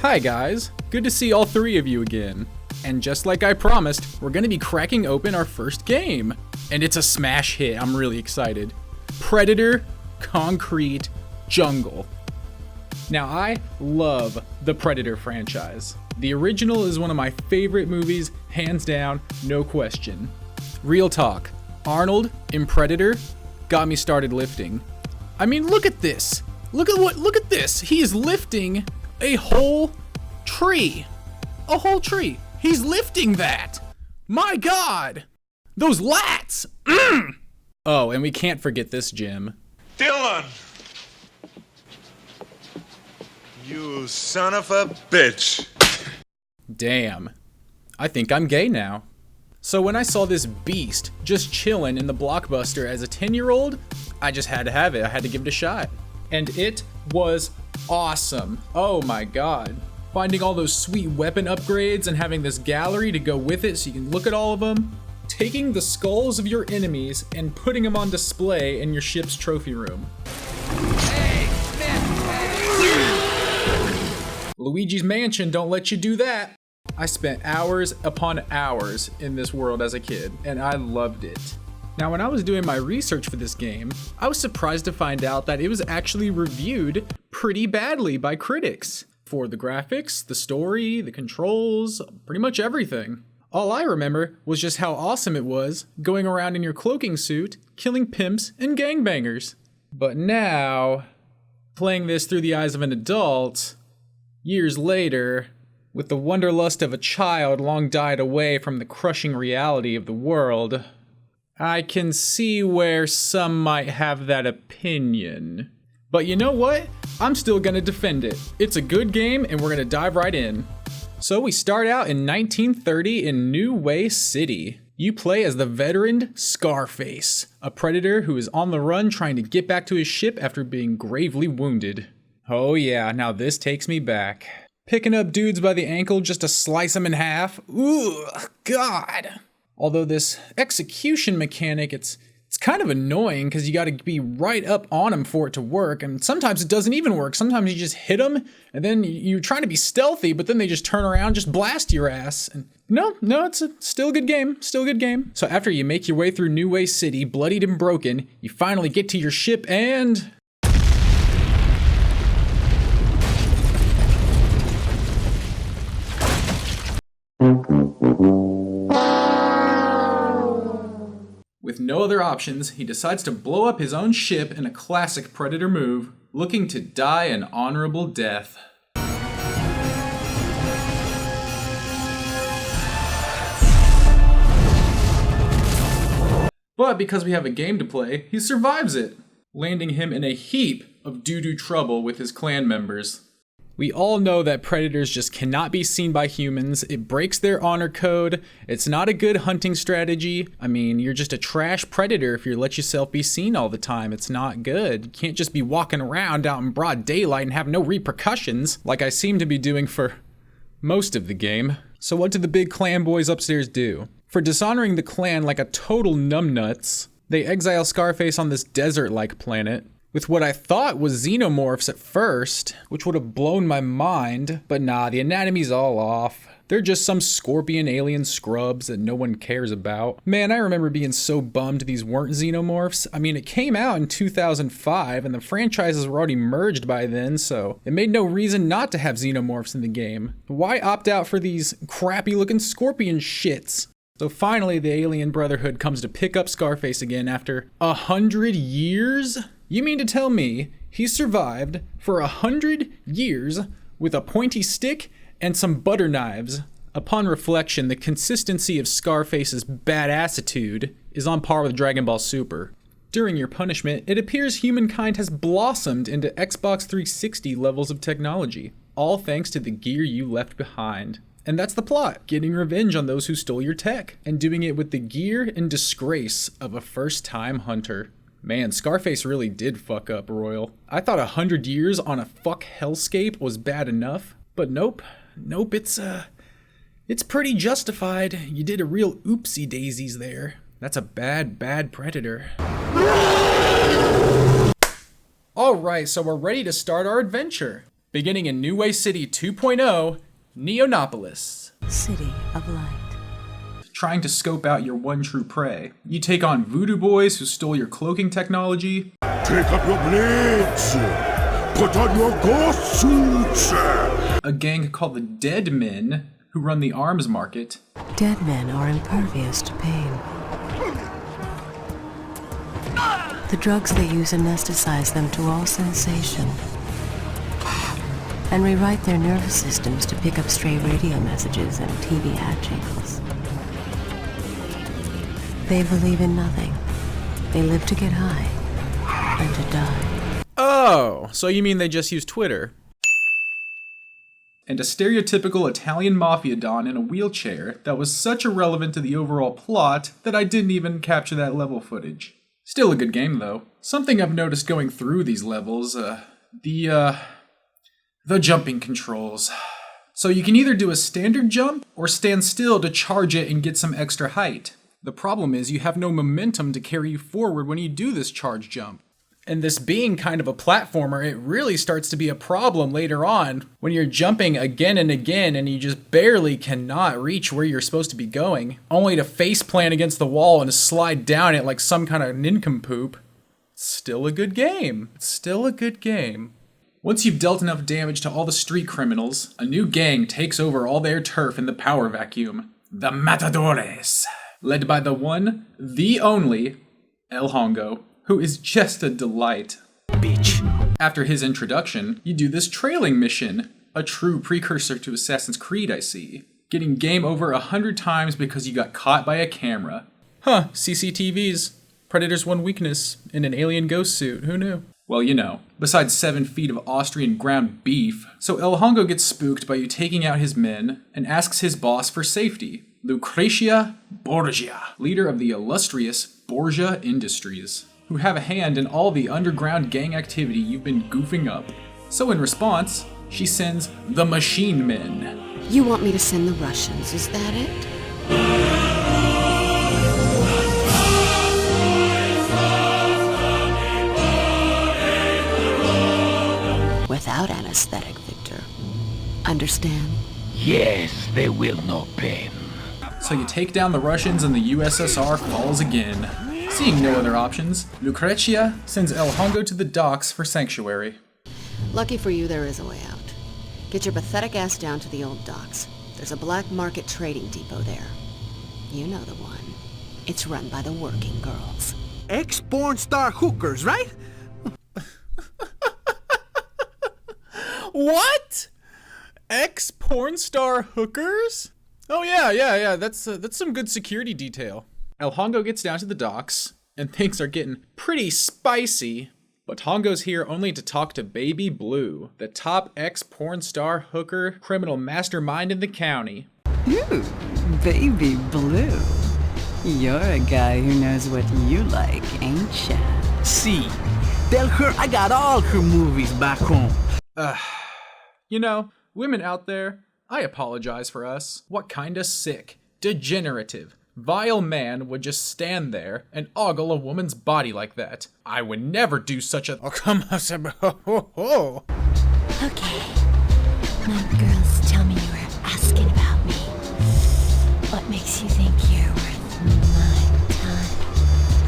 Hi guys, good to see all three of you again. And just like I promised, we're gonna be cracking open our first game. And it's a smash hit, I'm really excited. Predator Concrete Jungle. Now I love the Predator franchise. The original is one of my favorite movies, hands down, no question. Real talk, Arnold in Predator got me started lifting. I mean, look at this. Look at this. He is lifting a whole tree. A whole tree. He's lifting that. My God. Those lats. Oh, and we can't forget this gym. Dylan! You son of a bitch. Damn. I think I'm gay now. So when I saw this beast just chilling in the Blockbuster as a 10-year-old, I just had to have it. I had to give it a shot. And it was awesome. Oh my God. Finding all those sweet weapon upgrades and having this gallery to go with it so you can look at all of them. Taking the skulls of your enemies and putting them on display in your ship's trophy room. Luigi's Mansion don't let you do that. I spent hours upon hours in this world as a kid, and I loved it. Now, when I was doing my research for this game, I was surprised to find out that it was actually reviewed pretty badly by critics. For the graphics, the story, the controls, pretty much everything. All I remember was just how awesome it was going around in your cloaking suit, killing pimps and gangbangers. But now, playing this through the eyes of an adult, years later, with the wanderlust of a child long died away from the crushing reality of the world, I can see where some might have that opinion. But you know what? I'm still gonna defend it. It's a good game and we're gonna dive right in. So we start out in 1930 in New Way City. You play as the veteran Scarface, a predator who is on the run trying to get back to his ship after being gravely wounded. Oh yeah, now this takes me back. Picking up dudes by the ankle just to slice them in half. Ooh, God. Although this execution mechanic, it's kind of annoying because you got to be right up on them for it to work. And sometimes it doesn't even work. Sometimes you just hit them and then you're trying to be stealthy, but then they just turn around, just blast your ass. And no, it's still a good game. Still a good game. So after you make your way through New Way City, bloodied and broken, you finally get to your ship and... With no other options, he decides to blow up his own ship in a classic Predator move, looking to die an honorable death. But because we have a game to play, he survives it, landing him in a heap of doo-doo trouble with his clan members. We all know that predators just cannot be seen by humans. It breaks their honor code. It's not a good hunting strategy. I mean, you're just a trash predator if you let yourself be seen all the time. It's not good. You can't just be walking around out in broad daylight and have no repercussions, like I seem to be doing for most of the game. So what do the big clan boys upstairs do? For dishonoring the clan like a total numbnuts, they exile Scarface on this desert-like planet, with what I thought was xenomorphs at first, which would have blown my mind, but nah, the anatomy's all off. They're just some scorpion alien scrubs that no one cares about. Man, I remember being so bummed these weren't xenomorphs. I mean, it came out in 2005 and the franchises were already merged by then, so it made no reason not to have xenomorphs in the game. Why opt out for these crappy looking scorpion shits? So finally, the alien brotherhood comes to pick up Scarface again after 100 years? You mean to tell me he survived for 100 years with a pointy stick and some butter knives? Upon reflection, the consistency of Scarface's badassitude is on par with Dragon Ball Super. During your punishment, it appears humankind has blossomed into Xbox 360 levels of technology, all thanks to the gear you left behind. And that's the plot, getting revenge on those who stole your tech, and doing it with the gear and disgrace of a first-time hunter. Man, Scarface really did fuck up, Royal. I thought 100 years on a fuck hellscape was bad enough, but nope, it's pretty justified. You did a real oopsie daisies there. That's a bad predator. Alright, so we're ready to start our adventure. Beginning in New Way City 2.0, Neonopolis. City of Light. Trying to scope out your one true prey. You take on voodoo boys who stole your cloaking technology. Take up your blades! Put on your ghost suits! A gang called the Dead Men who run the arms market. Dead men are impervious to pain. The drugs they use anesthetize them to all sensation and rewrite their nervous systems to pick up stray radio messages and TV ad jingles. They believe in nothing. They live to get high and to die. Oh, so you mean they just use Twitter? And a stereotypical Italian mafia don in a wheelchair that was such irrelevant to the overall plot that I didn't even capture that level footage. Still a good game, though. Something I've noticed going through these levels, the jumping controls. So you can either do a standard jump or stand still to charge it and get some extra height. The problem is you have no momentum to carry you forward when you do this charge jump. And this being kind of a platformer, it really starts to be a problem later on when you're jumping again and again and you just barely cannot reach where you're supposed to be going, only to face plant against the wall and slide down it like some kind of nincompoop. It's still a good game. It's still a good game. Once you've dealt enough damage to all the street criminals, a new gang takes over all their turf in the power vacuum. The Matadores. Led by the one, the only, El Hongo, who is just a delight. Bitch. After his introduction, you do this trailing mission, a true precursor to Assassin's Creed, I see. Getting game over 100 times because you got caught by a camera. Huh, CCTVs. Predator's one weakness, in an alien ghost suit, who knew? Well, you know, besides 7 feet of Austrian ground beef, so El Hongo gets spooked by you taking out his men and asks his boss for safety, Lucretia Borgia, leader of the illustrious Borgia Industries, who have a hand in all the underground gang activity you've been goofing up. So in response, she sends the Machine Men. You want me to send the Russians, is that it? Without anesthetic, Victor. Understand? Yes, they will know pain. So you take down the Russians and the USSR falls again. Seeing no other options, Lucretia sends El Hongo to the docks for sanctuary. Lucky for you, there is a way out. Get your pathetic ass down to the old docks. There's a black market trading depot there. You know the one. It's run by the working girls. Ex-porn star hookers, right? What? Ex-porn star hookers? Oh yeah, that's some good security detail. El Hongo gets down to the docks, and things are getting pretty spicy, but Hongo's here only to talk to Baby Blue, the top ex-porn star hooker criminal mastermind in the county. Ooh, Baby Blue. You're a guy who knows what you like, ain't ya? See, tell her I got all her movies back home. You know, women out there, I apologize for us. What kinda sick, degenerative, vile man would just stand there and ogle a woman's body like that? I would never do such a— Oh, come on. Okay. My girls tell me you were asking about me. What makes you think you're worth my time?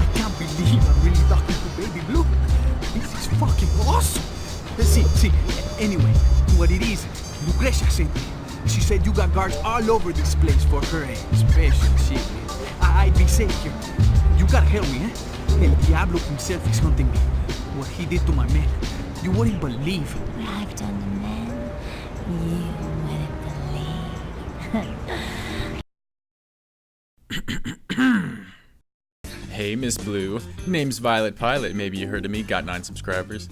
I can't believe I'm really talking to Baby Blue. This is fucking awesome. See, anyway, what it is, Lucrecia sent me. She said you got guards all over this place for her special shit. I'd be safe here. You gotta help me, eh? El Diablo himself is hunting me. What he did to my men, you wouldn't believe. What I've done to men, you wouldn't believe. Hey, Miss Blue. Name's VioletPilot. Maybe you heard of me. Got 9 subscribers.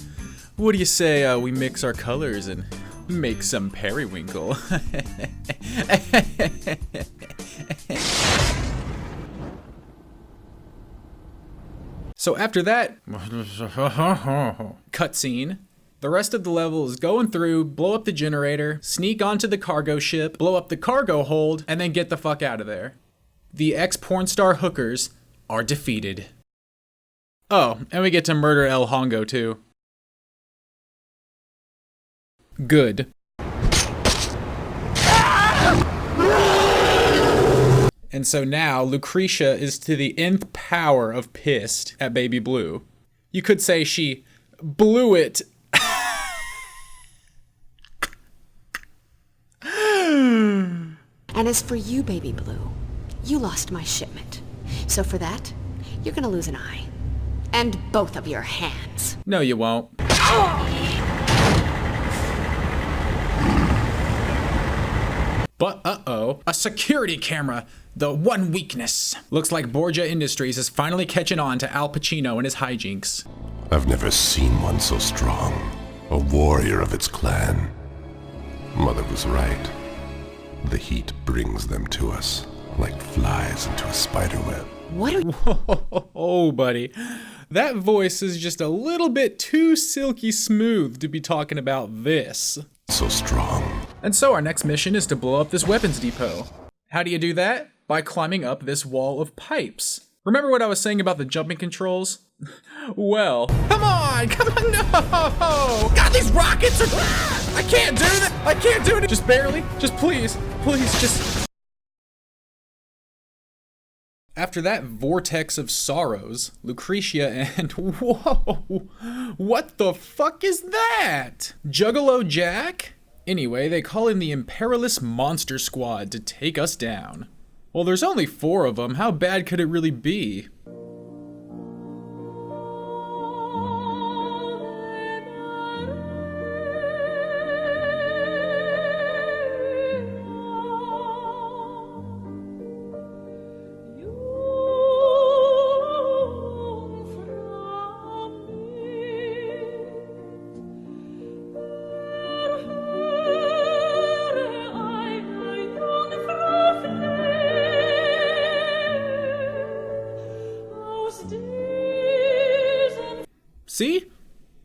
What do you say we mix our colors and make some periwinkle? So after that, cutscene. The rest of the level is going through, blow up the generator, sneak onto the cargo ship, blow up the cargo hold, and then get the fuck out of there. The ex-porn star hookers are defeated. Oh, and we get to murder El Hongo too. Good. And so now Lucretia is to the nth power of pissed at Baby Blue. You could say she blew it. And as for you, Baby Blue, you lost my shipment. So for that, you're gonna lose an eye. And both of your hands. No, you won't. But uh-oh, a security camera. The one weakness. Looks like Borgia Industries is finally catching on to Al Pacino and his hijinks. I've never seen one so strong. A warrior of its clan. Mother was right. The heat brings them to us, like flies into a spiderweb. What are Oh, buddy. That voice is just a little bit too silky smooth to be talking about this. So strong. And so our next mission is to blow up this weapons depot. How do you do that? By climbing up this wall of pipes. Remember what I was saying about the jumping controls? Well, come on, no! God, these rockets are, I can't do that, I can't do it, just barely, just please, just. After that vortex of sorrows, Lucretia and, whoa, what the fuck is that? Juggalo Jack? Anyway, they call in the Imperialist Monster Squad to take us down. Well, there's only 4 of them, how bad could it really be?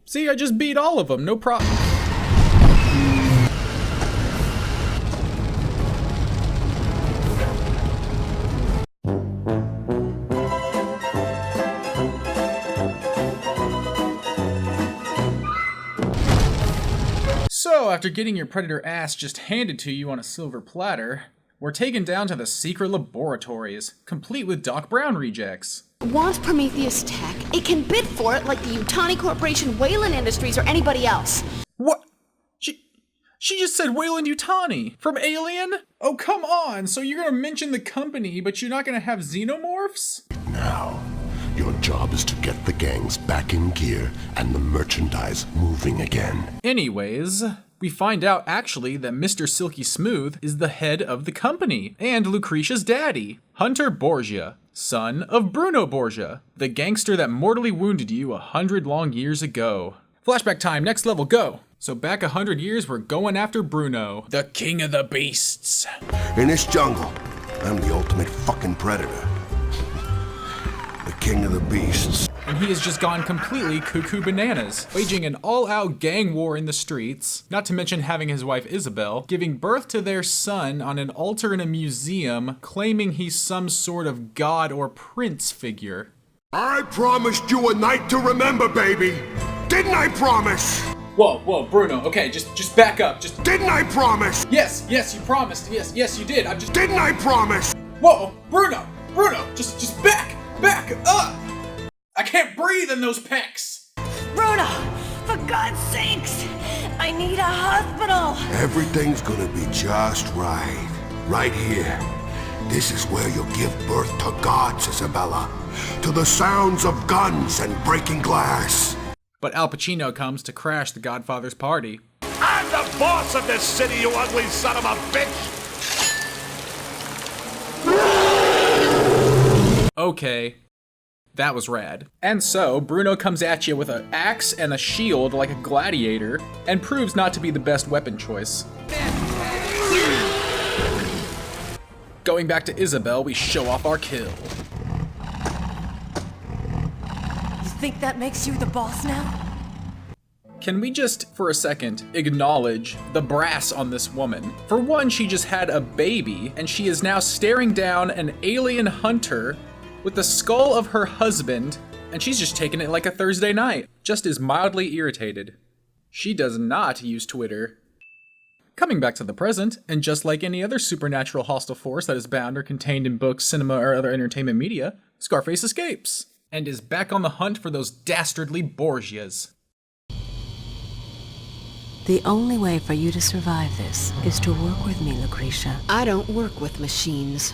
See, I just beat all of them, no problem. So, after getting your predator ass just handed to you on a silver platter, we're taken down to the secret laboratories, complete with Doc Brown rejects. Want Prometheus tech? It can bid for it like the Utani Corporation, Wayland Industries, or anybody else. What? She just said Wayland Utani from Alien? Oh, come on. So you're gonna mention the company, but you're not gonna have xenomorphs? Now, your job is to get the gangs back in gear and the merchandise moving again. Anyways, we find out actually that Mr. Silky Smooth is the head of the company and Lucretia's daddy, Hunter Borgia, son of Bruno Borgia, the gangster that mortally wounded you 100 long years ago. Flashback time, next level, go. So back 100 years, we're going after Bruno, the king of the beasts. In this jungle, I'm the ultimate fucking predator. The king of the beasts. And he has just gone completely cuckoo bananas, waging an all-out gang war in the streets, not to mention having his wife Isabel, giving birth to their son on an altar in a museum, claiming he's some sort of god or prince figure. I promised you a night to remember, baby! Didn't I promise? Whoa, Bruno, okay, just back up, just... Didn't I promise? Yes, you promised, yes, you did, Didn't I promise? Whoa, Bruno, just back up! I can't breathe in those pecs! Bruno, for God's sakes, I need a hospital. Everything's gonna be just right. Right here. This is where you'll give birth to gods, Isabella. To the sounds of guns and breaking glass. But Al Pacino comes to crash the Godfather's party. I'm the boss of this city, you ugly son of a bitch! Okay. That was rad. And so, Bruno comes at you with an axe and a shield like a gladiator, and proves not to be the best weapon choice. Going back to Isabel, we show off our kill. You think that makes you the boss now? Can we just, for a second, acknowledge the brass on this woman? For one, she just had a baby, and she is now staring down an alien hunter with the skull of her husband, and she's just taking it like a Thursday night, just as mildly irritated. She does not use Twitter. Coming back to the present, and just like any other supernatural hostile force that is bound or contained in books, cinema, or other entertainment media, Scarface escapes, and is back on the hunt for those dastardly Borgias. The only way for you to survive this is to work with me, Lucretia. I don't work with machines.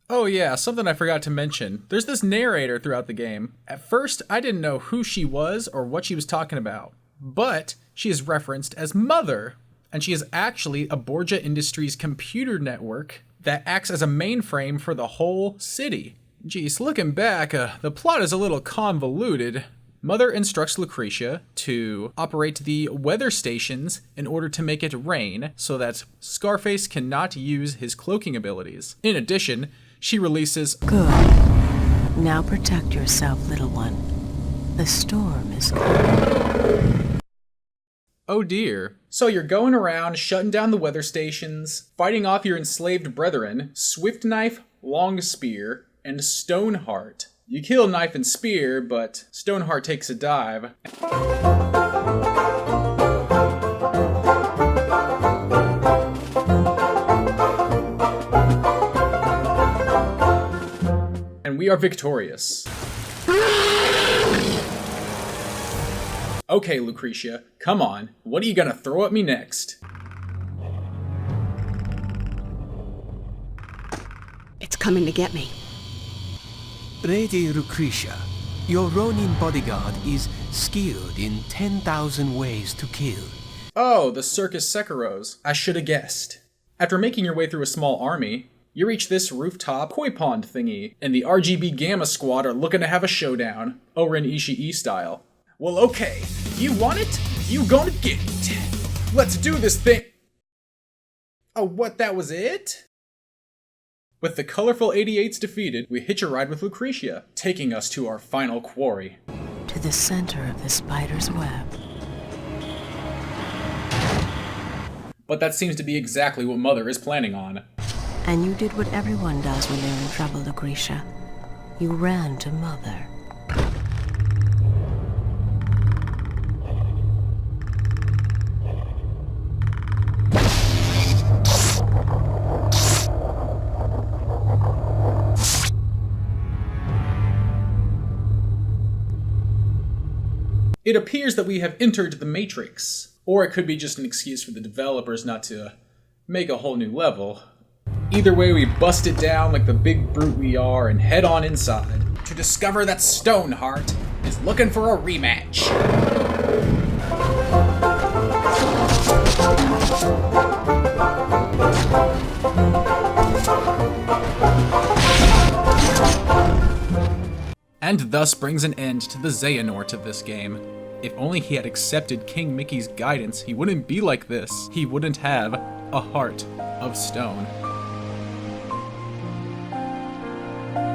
Oh yeah, something I forgot to mention. There's this narrator throughout the game. At first, I didn't know who she was or what she was talking about, but she is referenced as Mother, and she is actually a Borgia Industries computer network that acts as a mainframe for the whole city. Geez, looking back, the plot is a little convoluted. Mother instructs Lucretia to operate the weather stations in order to make it rain so that Scarface cannot use his cloaking abilities. In addition, she releases... Good. Now protect yourself, little one. The storm is coming. Oh dear. So you're going around shutting down the weather stations, fighting off your enslaved brethren, Swift Knife, Long Spear, and Stoneheart. You kill Knife and Spear, but Stoneheart takes a dive. And we are victorious. Okay, Lucretia, come on. What are you gonna throw at me next? It's coming to get me. Lady Lucretia, your Ronin bodyguard is skilled in 10,000 ways to kill. Oh, the Circus Sekiros. I should have guessed. After making your way through a small army, you reach this rooftop koi pond thingy, and the RGB Gamma Squad are looking to have a showdown, Oren Ishii style. Well, okay. You want it? You gonna get it. Let's do this thing. Oh, what, that was it? With the colorful 88s defeated, we hitch a ride with Lucretia, taking us to our final quarry. To the center of the spider's web. But that seems to be exactly what Mother is planning on. And you did what everyone does when they're in trouble, Lucretia. You ran to Mother. It appears that we have entered the Matrix. Or it could be just an excuse for the developers not to make a whole new level. Either way, we bust it down like the big brute we are and head on inside to discover that Stoneheart is looking for a rematch. And thus brings an end to the Xehanort of this game. If only he had accepted King Mickey's guidance, he wouldn't be like this. He wouldn't have a heart of stone.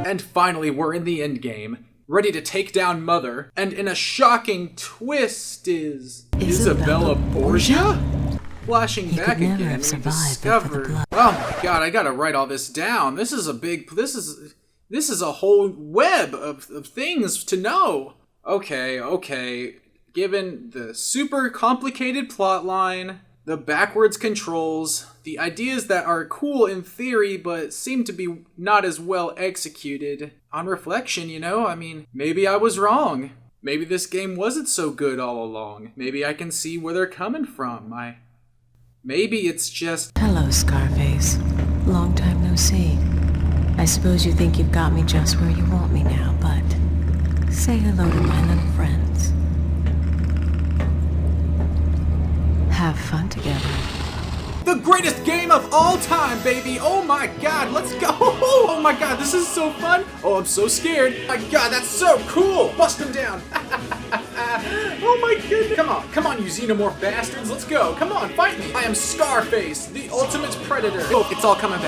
And finally, we're in the endgame, ready to take down Mother, and in a shocking twist is... Isabella Borgia? Flashing back again, we discover... Oh my god, I gotta write all this down. This is a big... This is a whole web of things to know. Okay. Given the super complicated plotline, the backwards controls, the ideas that are cool in theory but seem to be not as well executed, on reflection, maybe I was wrong. Maybe this game wasn't so good all along. Maybe I can see where they're coming from. Maybe it's just... Hello, Scarface. Long time no see. I suppose you think you've got me just where you want me now, but say hello to my little friends. Have fun together. The greatest game of all time, baby! Oh my god, let's go! Oh my god, this is so fun! Oh, I'm so scared. Oh my god, that's so cool! Bust him down! Oh my goodness! Come on, you xenomorph bastards, let's go! Come on, fight me! I am Scarface, the ultimate predator! Oh, it's all coming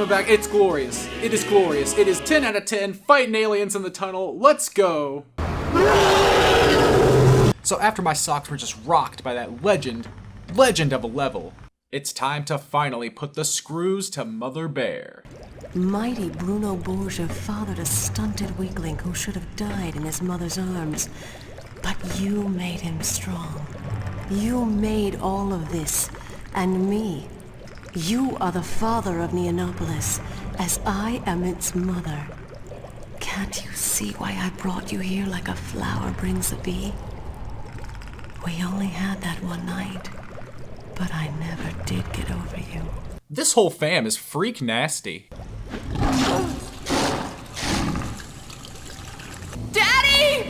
back. It's glorious. It is glorious. It is 10 out of 10, fighting aliens in the tunnel. Let's go! So after my socks were just rocked by that legend of a level, it's time to finally put the screws to Mother Bear. Mighty Bruno Borgia fathered a stunted weakling who should have died in his mother's arms. But you made him strong. You made all of this and me. You are the father of Neonopolis, as I am its mother. Can't you see why I brought you here like a flower brings a bee? We only had that one night, but I never did get over you. This whole fam is freak nasty. Daddy!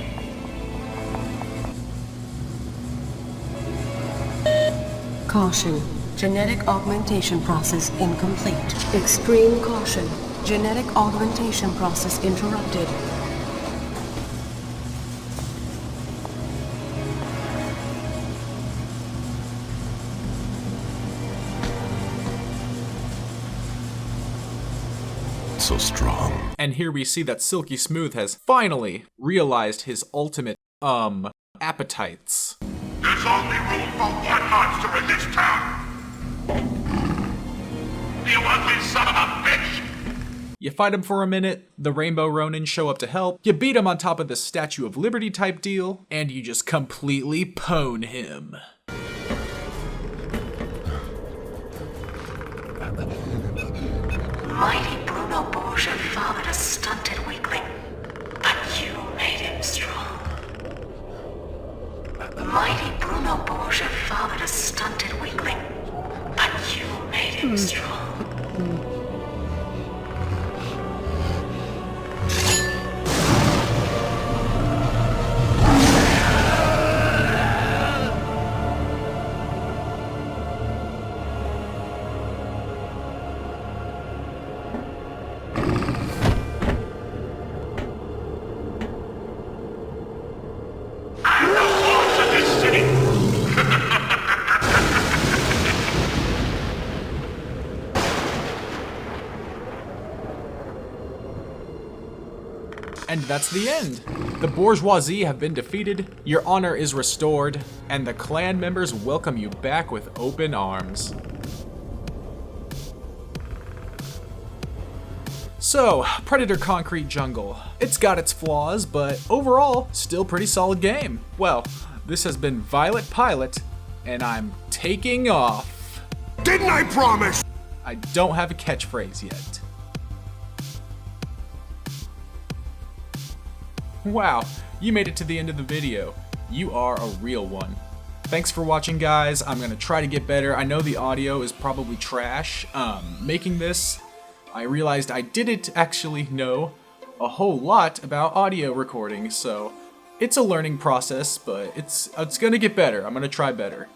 Caution. Genetic augmentation process incomplete. Extreme caution. Genetic augmentation process interrupted. So strong. And here we see that Silky Smooth has finally realized his ultimate, appetites. There's only room for one monster in this town. You ugly son of a bitch! You fight him for a minute, the Rainbow Ronin show up to help, you beat him on top of the Statue of Liberty type deal, and you just completely pwn him. Mighty Bruno Borgia fathered a stunted weakling, but you made him strong. Mighty Bruno Borgia fathered a stunted weakling, but you made him strong. And that's the end. The bourgeoisie have been defeated, your honor is restored, and the clan members welcome you back with open arms. So, Predator Concrete Jungle. It's got its flaws, but overall, still pretty solid game. Well, this has been VioletPilot, and I'm taking off. Didn't I promise? I don't have a catchphrase yet. Wow, you made it to the end of the video. You are a real one. Thanks for watching, guys. I'm gonna try to get better. I know the audio is probably trash. Making this, I realized I didn't actually know a whole lot about audio recording, so it's a learning process, but it's gonna get better. I'm gonna try better.